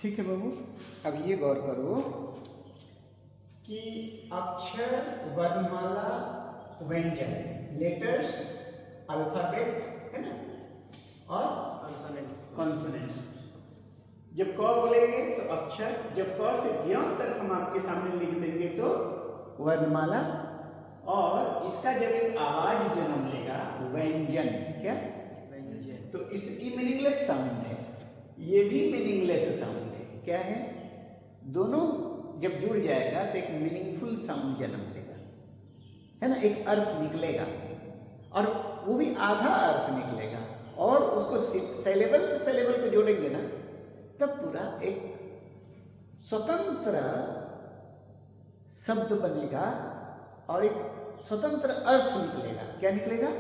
ठीक है बाबू, अब ये गौर करो कि अक्षर, वर्णमाला, व्यंजन, लेटर्स, अल्फाबेट है ना, और कॉन्सोनेंट्स। जब क बोलेंगे तो अक्षर, जब क से ज्ञ तक हम आपके सामने लिख देंगे तो वर्णमाला, और इसका जब एक आवाज जन्म लेगा व्यंजन। क्या व्यंजन? तो ये मीनिंगलेस साउंड है, ये भी मीनिंगलेस साउंड है। क्या है? दोनों जब जुड़ जाएगा तो एक मीनिंगफुल साउंड जन्म लेगा, है ना, एक अर्थ निकलेगा, और वो भी आधा अर्थ निकलेगा, और उसको सिलेबल से सिलेबल को जोड़ेंगे ना तब पूरा एक स्वतंत्र शब्द बनेगा और एक स्वतंत्र अर्थ निकलेगा। क्या निकलेगा?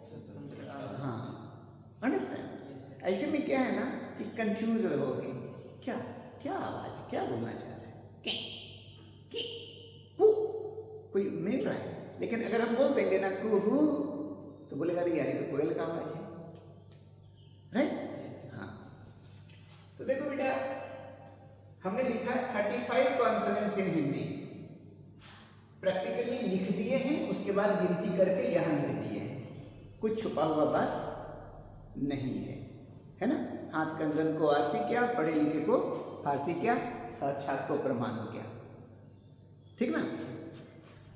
स्वतंत्र अर्थ। हाँ, अंडरस्टैंड? ऐसे में क्या है ना कि कंफ्यूज रहोगे, क्या क्या आवाज, क्या बोलना चाह रहा है, के की कु, कोई मिल रहा है, लेकिन अगर हम बोल देंगे ना कुहू तो बोलेगा अरे यार ये तो कोयल का आवाज है, राइट? हाँ, तो देखो बेटा, हमने लिखा 35 कॉन्सोनेंट्स इन हिंदी, प्रैक्टिकली लिख दिए हैं, उसके बाद गिनती करके यहाँ लिख दिए हैं, कुछ छुपा हुआ बात नहीं है ना। हाथ कंगन को आरसी क्या, पढ़े लिखे को फारसी क्या, साक्षात को प्रमाण क्या, ठीक ना।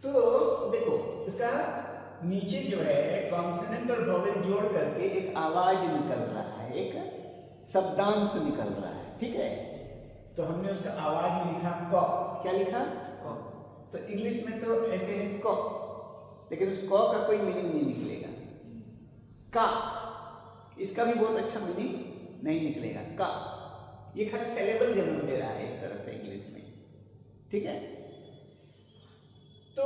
तो देखो इसका नीचे जो है कॉन्सोनेंट और वोवेल जोड़ करके एक आवाज निकल रहा है, एक शब्दांश निकल रहा है, ठीक है। तो हमने उसका आवाज लिखा क। क्या लिखा? क। तो इंग्लिश में तो ऐसे है क, लेकिन उस क का कोई मीनिंग नहीं निकलेगा। का, इसका भी बहुत अच्छा मीनिंग नहीं निकलेगा। का, ये खाली सिलेबल जन्म दे रहा है एक तरह से इंग्लिश में, ठीक है। तो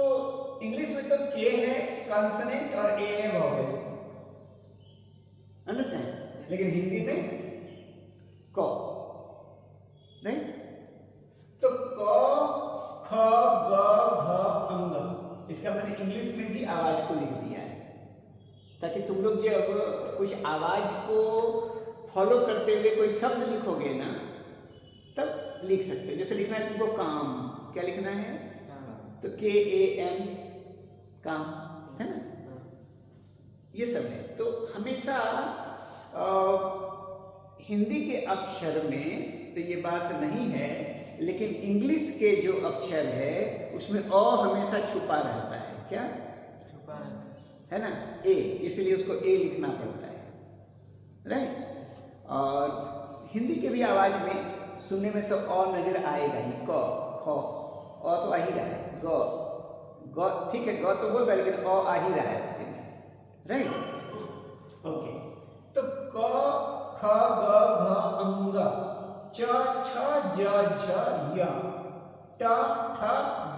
इंग्लिश में तो के है कॉन्सोनेंट और ए है वोवेल, अंडरस्टैंड, लेकिन हिंदी में क, राइट। तो क ख ग घ अंग, इसका मैंने इंग्लिश में भी आवाज को लिख दिया है, ताकि तुम लोग जब कुछ आवाज को फॉलो करते हुए कोई शब्द लिखोगे ना तब लिख सकते हो। जैसे लिखना है तुमको काम, क्या लिखना है? तो KAM, काम, है ना, ये सब है। तो हमेशा हिंदी के अक्षर में तो ये बात नहीं है, लेकिन इंग्लिश के जो अक्षर है उसमें अ हमेशा छुपा रहता है। क्या छुपा रहता है ना? ए, इसलिए उसको ए लिखना पड़ता है, राइट। और हिंदी के भी आवाज में सुनने में तो अ नजर आएगा ही, क ख अ तो आ ही रहा है, ग ग ठीक है, ग तो बोल रहा है लेकिन अ आ ही रहा है उसी में, राइट, ओके। तो क ख ग घ अंग, च छ ज झ य, ट ठ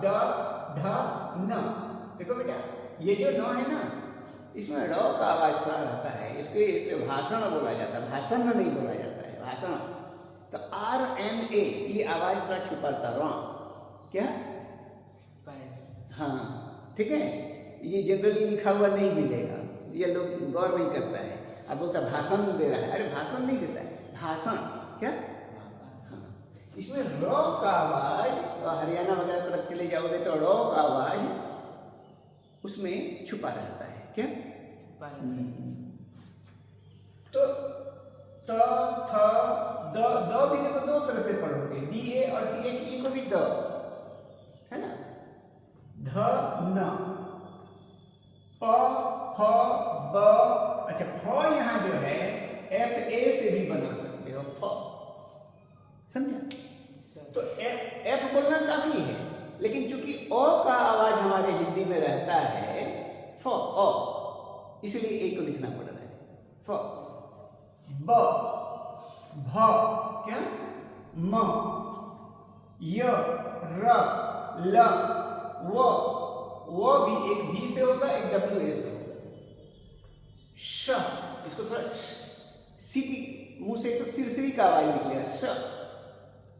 ड ढ न। देखो बेटा, ये जो न है ना, इसमें ड़ का आवाज थोड़ा रहता है, इसे भाषण बोला जाता है, भाषण नहीं बोला जाता है, भाषण। तो RNA ये आवाज थोड़ा छुपाता र, क्या? हाँ, ठीक है, ये जनरली लिखा हुआ नहीं मिलेगा, ये लोग गौर नहीं करता है। अब बोलता भाषण दे रहा है, अरे भाषण नहीं देता है, भाषण। क्या? हाँ, इसमें र का आवाज, हरियाणा वगैरह तरफ चले जाओगे तो र का आवाज उसमें छुपा रहता है। क्या? तो त थ द, द भी देखो दो तरह से पढ़ोगे, DA और THE को भी द, है ना, ध न, प फ ब। अच्छा, फ यहाँ जो है FA से भी बना सकते हो, फ, समझा? तो F बोलना काफी है, लेकिन चूंकि अ का आवाज हमारे हिंदी में रहता है फ, अ, इसलिए ए को लिखना पड़ रहा है, फ, ब, भ, क्या, म, य, र, ल, वो भी एक भी से होगा, एक WA से होगा। श, इसको थोड़ा सीटी मुंह से तो सिरसिरी का आवाज निकलेगा, श,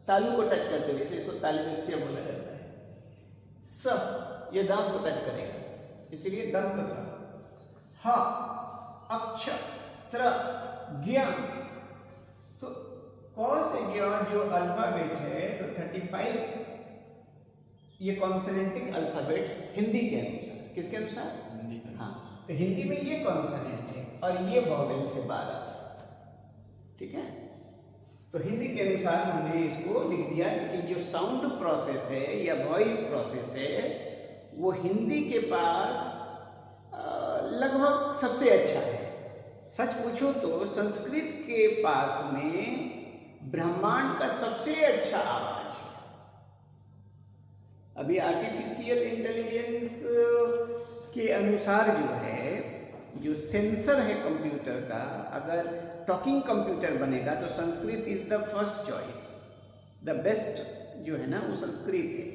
तालू को टच करते हुए, इसलिए इसको तालु में श बोला जाता है। स, ये दांत को टच करेगा, इसलिए दंत स। ह, अक्ष, त्र, ज्ञ, तो क से ज्ञ जो अल्फाबेट है तो 35 ये कॉन्सोनेंटिक अल्फाबेट्स हिंदी के अनुसार, किसके अनुसार? हिंदी के अनुसार। हाँ, तो हिंदी में ये कॉन्सोनेंट है और ये वॉवेल से 12, ठीक है। तो हिंदी के अनुसार हमने इसको लिख दिया कि जो साउंड प्रोसेस है या वॉइस प्रोसेस है वो हिंदी के पास लगभग सबसे अच्छा है। सच पूछो तो संस्कृत के पास में ब्रह्मांड का सबसे अच्छा आवाज है। अभी आर्टिफिशियल इंटेलिजेंस के अनुसार जो है, जो सेंसर है कंप्यूटर का, अगर टॉकिंग कंप्यूटर बनेगा तो Sanskrit is the first choice, the best जो है ना वो संस्कृत है।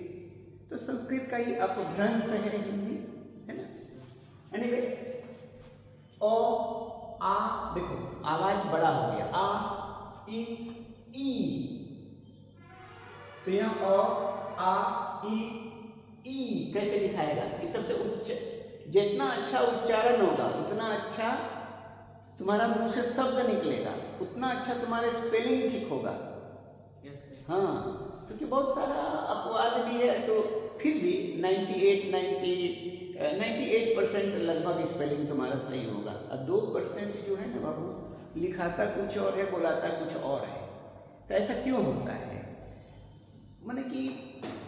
तो संस्कृत का ही अपभ्रंश है हिंदी, है ना। एनीवे, ओ आ, देखो आवाज बड़ा हो गया, आ ई ई, तो यहाँ ओ आ ई कैसे दिखाएगा? ये सबसे उच्च, जितना अच्छा उच्चारण होगा उतना अच्छा तुम्हारा मुंह से शब्द निकलेगा, उतना अच्छा तुम्हारे स्पेलिंग ठीक होगा। हाँ, क्योंकि बहुत सारा अपवाद भी है, तो फिर भी 98% लगभग स्पेलिंग तुम्हारा सही होगा, और 2% जो है ना बाबू, लिखाता कुछ और है, बोलाता कुछ और है। तो ऐसा क्यों होता है? माने कि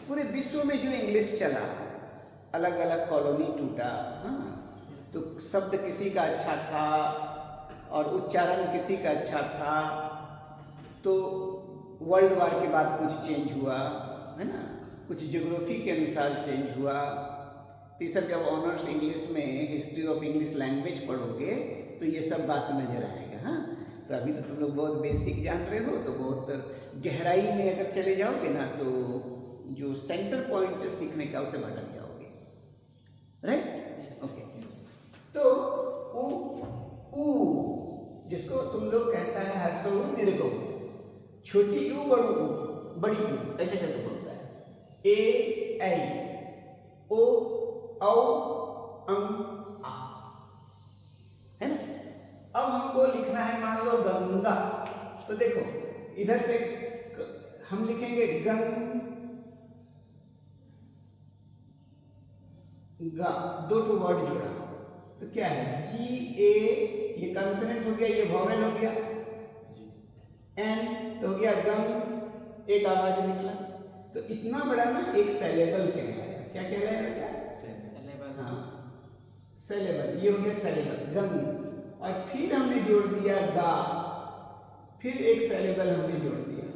पूरे विश्व में जो इंग्लिश चला, अलग अलग कॉलोनी टूटा, हाँ, तो शब्द किसी का अच्छा था और उच्चारण किसी का अच्छा था, तो वर्ल्ड वार के बाद कुछ चेंज हुआ, है ना, कुछ ज्योग्राफी के अनुसार चेंज हुआ। तीसरा, जब ऑनर्स इंग्लिश में हिस्ट्री ऑफ इंग्लिश लैंग्वेज पढ़ोगे तो ये सब बात नजर आएगा। हाँ, तो अभी तो तुम लोग बहुत बेसिक जान रहे हो, तो बहुत गहराई में अगर चले जाओगे ना तो जो सेंटर पॉइंट सीखने का उसे भटक जाओगे, राइट? ओके। तो ऊ जिसको तुम लोग कहता है हर्षो दीर्घो, छोटी ऊ बड़ी ऊ, ऐसे करके बोलता है। ए ऐ ओ औ आ, है ना। अब हमको लिखना है, मान लो गंगा, तो देखो इधर से हम लिखेंगे गंगा, 2 वर्ड जोड़ा, तो क्या है? जी ए, ये कंसोनेंट हो गया, ये वॉवेल हो गया, एन तो हो गया गम, एक आवाज निकला। तो इतना बड़ा ना एक सेलेबल कहलाएगा। क्या कहलाएगा? सेलेबल। हाँ, सेलेबल, ये हो गया सेलेबल, गंग। और फिर हमने जोड़ दिया गा, फिर एक सेलेबल हमने जोड़ दिया,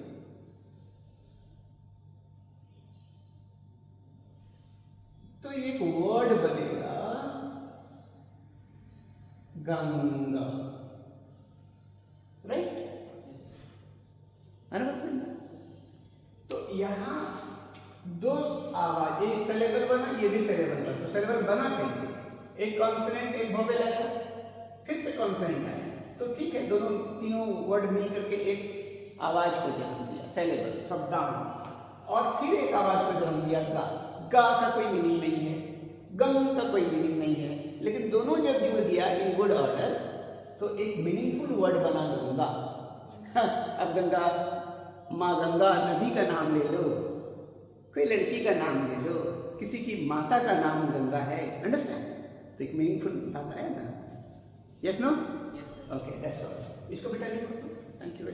तो एक वर्ड बनेगा गंगा, राइट? अरे बात समझना। तो यहां 2 आवाज, ये सेलेबल बना, ये भी सेलेबल बना। तो सेलेबल बना कैसे? एक कॉन्सोनेंट एक वोवेल आया, फिर से कॉन्सोनेंट आया, तो ठीक है, तीनों वर्ड मिल करके एक आवाज को जन्म दिया, सेलेबल, शब्दांश। और फिर एक आवाज को जन्म दिया गा। गा का कोई मीनिंग नहीं है, गंग का कोई मीनिंग नहीं है, लेकिन दोनों जब जुड़ गया इन गुड ऑर्डर तो एक मीनिंगफुल वर्ड बना गंगा। अब गंगा, माँ गंगा नदी का नाम ले लो, कोई लड़की का नाम ले लो, किसी की माता का नाम गंगा है, अंडरस्टैंड? तो एक मीनिंगफुल बात है ना। Yes no? Okay, that's all. इसको बेटा लिखो तो, थैंक यू।